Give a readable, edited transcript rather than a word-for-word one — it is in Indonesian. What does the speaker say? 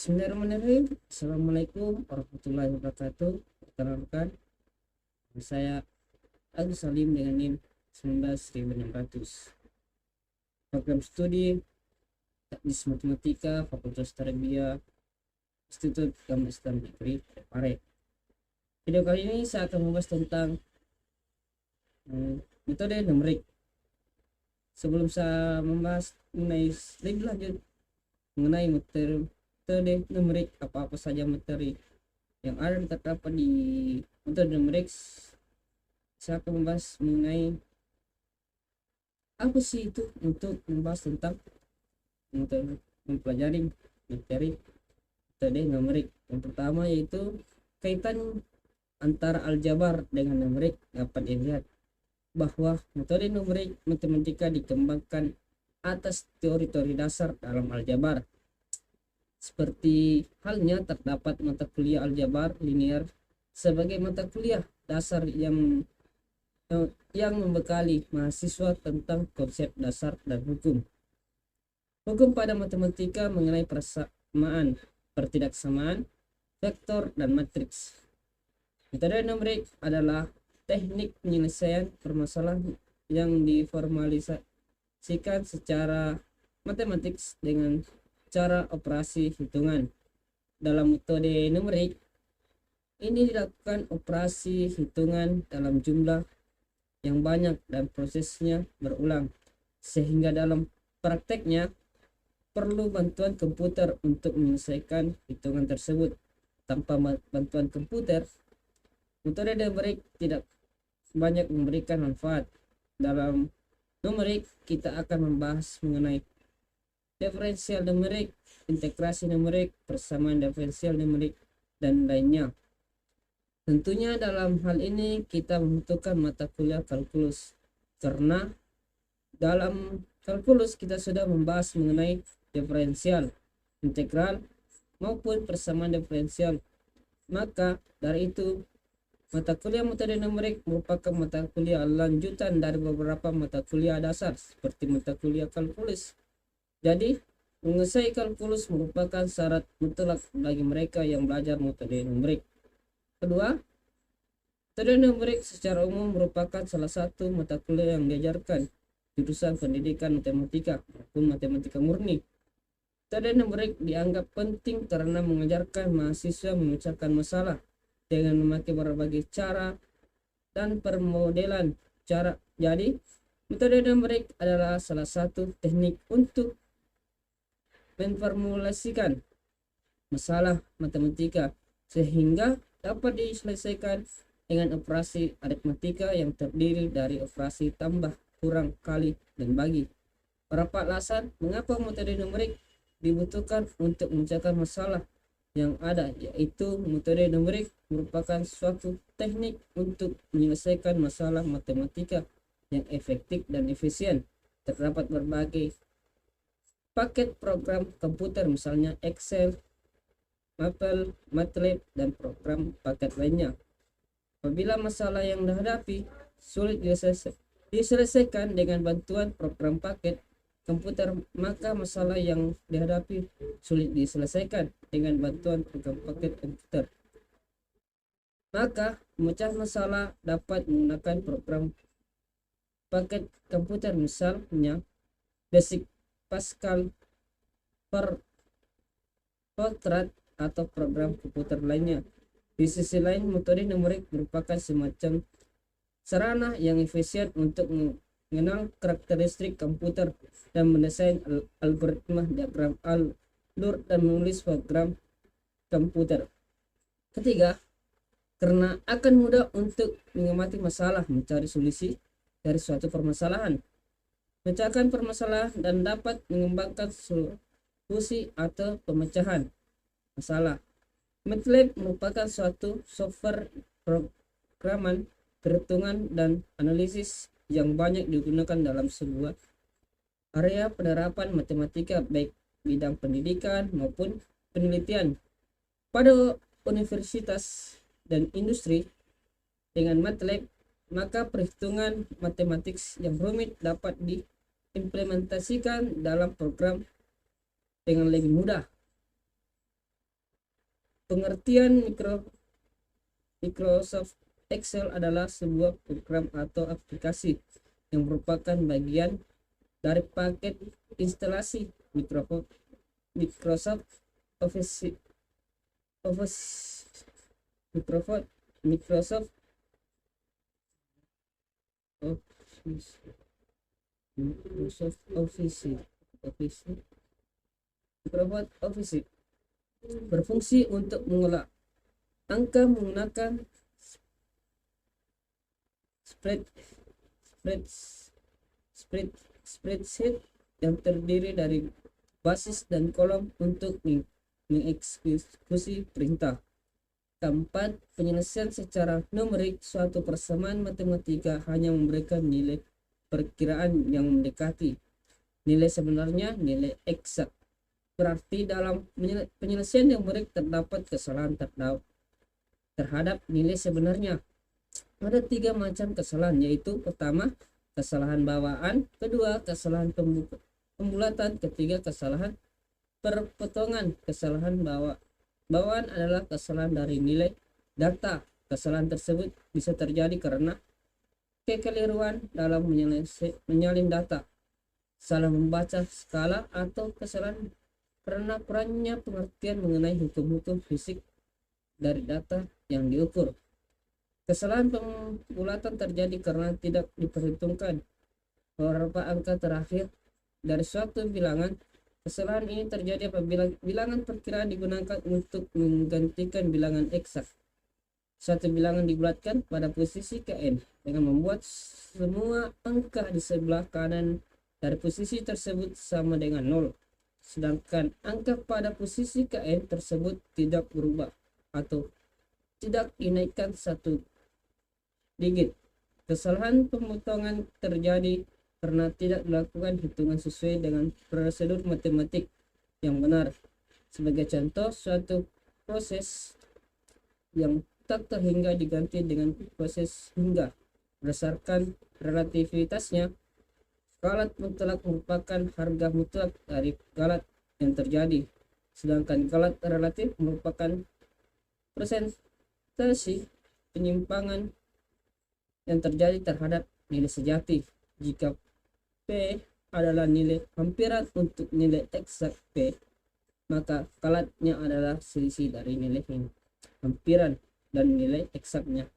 Bismillahirrahmanirrahim. Assalamualaikum warahmatullahi wabarakatuh. Perkenalkan, saya Agus Salim dengan NIM 19.600. Program studi Teknis Matematika Fakultas Tarbiyah Institut Agama Islam Negeri Pare. Video kali ini saya akan membahas tentang metode numerik. Sebelum saya membahas lebih lanjut mengenai metode numerik, apa saja materi yang ada terdapat di metode numerik, saya akan membahas mengenai apa sih itu untuk membahas tentang mempelajari materi metode numerik. Yang pertama yaitu kaitan antara aljabar dengan numerik. Dapat dilihat bahwa metode numerik matematika dikembangkan atas teori-teori dasar dalam aljabar. Seperti halnya terdapat mata kuliah aljabar linear sebagai mata kuliah dasar yang membekali mahasiswa tentang konsep dasar dan hukum pada matematika mengenai persamaan, pertidaksamaan, vektor, dan matriks. Metode numerik adalah teknik penyelesaian permasalahan yang diformalisasikan secara matematik dengan cara operasi hitungan. Dalam metode numerik ini dilakukan operasi hitungan dalam jumlah yang banyak dan prosesnya berulang, sehingga dalam prakteknya perlu bantuan komputer untuk menyelesaikan hitungan tersebut. Tanpa bantuan komputer, metode numerik tidak banyak memberikan manfaat. Dalam numerik kita akan membahas mengenai diferensial numerik, integrasi numerik, persamaan diferensial numerik, dan lainnya. Tentunya dalam hal ini kita membutuhkan mata kuliah kalkulus, karena dalam kalkulus kita sudah membahas mengenai diferensial, integral, maupun persamaan diferensial. Maka dari itu mata kuliah metode numerik merupakan mata kuliah lanjutan dari beberapa mata kuliah dasar seperti mata kuliah kalkulus. Jadi, menguasai kalkulus merupakan syarat mutlak bagi mereka yang belajar metode numerik. Kedua, metode numerik secara umum merupakan salah satu mata kuliah yang diajarkan jurusan pendidikan matematika maupun matematika murni. Metode numerik dianggap penting karena mengajarkan mahasiswa memecahkan masalah dengan memakai berbagai cara dan permodelan cara. Jadi, metode numerik adalah salah satu teknik untuk memformulasikan masalah matematika sehingga dapat diselesaikan dengan operasi aritmatika yang terdiri dari operasi tambah, kurang, kali, dan bagi. Beberapa alasan mengapa metode numerik dibutuhkan untuk memecahkan masalah yang ada, yaitu metode numerik merupakan suatu teknik untuk menyelesaikan masalah matematika yang efektif dan efisien. Terdapat berbagai paket program komputer, misalnya Excel, Maple, MATLAB, dan program paket lainnya. Apabila masalah yang dihadapi sulit diselesaikan dengan bantuan program paket komputer, maka masalah yang dihadapi sulit diselesaikan dengan bantuan program paket komputer. Maka memecah masalah dapat menggunakan program paket komputer, misalnya Basic, Pascal, Fortran, atau program komputer lainnya. Di sisi lain, metode numerik merupakan semacam sarana yang efisien untuk mengenal karakteristik komputer dan mendesain algoritma, diagram alur, dan menulis program komputer. Ketiga, karena akan mudah untuk mengamati masalah, mencari solusi dari suatu permasalahan, memecahkan permasalahan, dan dapat mengembangkan solusi atau pemecahan masalah. MATLAB merupakan suatu software programan perhitungan dan analisis yang banyak digunakan dalam sebuah area penerapan matematika, baik bidang pendidikan maupun penelitian. Pada universitas dan industri, dengan MATLAB, maka perhitungan matematik yang rumit dapat diimplementasikan dalam program dengan lebih mudah. Pengertian Microsoft Excel adalah sebuah program atau aplikasi yang merupakan bagian dari paket instalasi Microsoft Office Office Microsoft Office Microsoft Office Office Microsoft Office berfungsi untuk mengolah angka menggunakan spread, spread, spread, spreadsheet yang terdiri dari basis dan kolom untuk mengeksekusi perintah. Keempat, penyelesaian secara numerik suatu persamaan matematika hanya memberikan nilai perkiraan yang mendekati nilai sebenarnya, nilai eksak. Berarti dalam penyelesaian numerik terdapat kesalahan terhadap nilai sebenarnya. Ada 3 macam kesalahan, yaitu pertama, kesalahan bawaan, kedua, kesalahan pembulatan, ketiga, kesalahan perpotongan. Kesalahan bawaan adalah kesalahan dari nilai data. Kesalahan tersebut bisa terjadi karena kekeliruan dalam menyalin data, salah membaca skala, atau kesalahan karena kurangnya pengertian mengenai hukum-hukum fisik dari data yang diukur. Kesalahan pembulatan terjadi karena tidak diperhitungkan beberapa angka terakhir dari suatu bilangan. Kesalahan ini terjadi apabila bilangan perkiraan digunakan untuk menggantikan bilangan eksak. Suatu bilangan dibulatkan pada posisi Kn dengan membuat semua angka di sebelah kanan dari posisi tersebut sama dengan 0. Sedangkan angka pada posisi Kn tersebut tidak berubah atau tidak dinaikkan satu digit. Kesalahan pemotongan terjadi karena tidak dilakukan hitungan sesuai dengan prosedur matematik yang benar. Sebagai contoh, suatu proses yang tak terhingga diganti dengan proses hingga. Berdasarkan relativitasnya, galat mutlak merupakan harga mutlak dari galat yang terjadi, sedangkan galat relatif merupakan persentase penyimpangan yang terjadi terhadap nilai sejati. Jika P adalah nilai hampiran untuk nilai eksak P, maka galatnya adalah selisih dari nilai hampiran dan nilai eksaknya.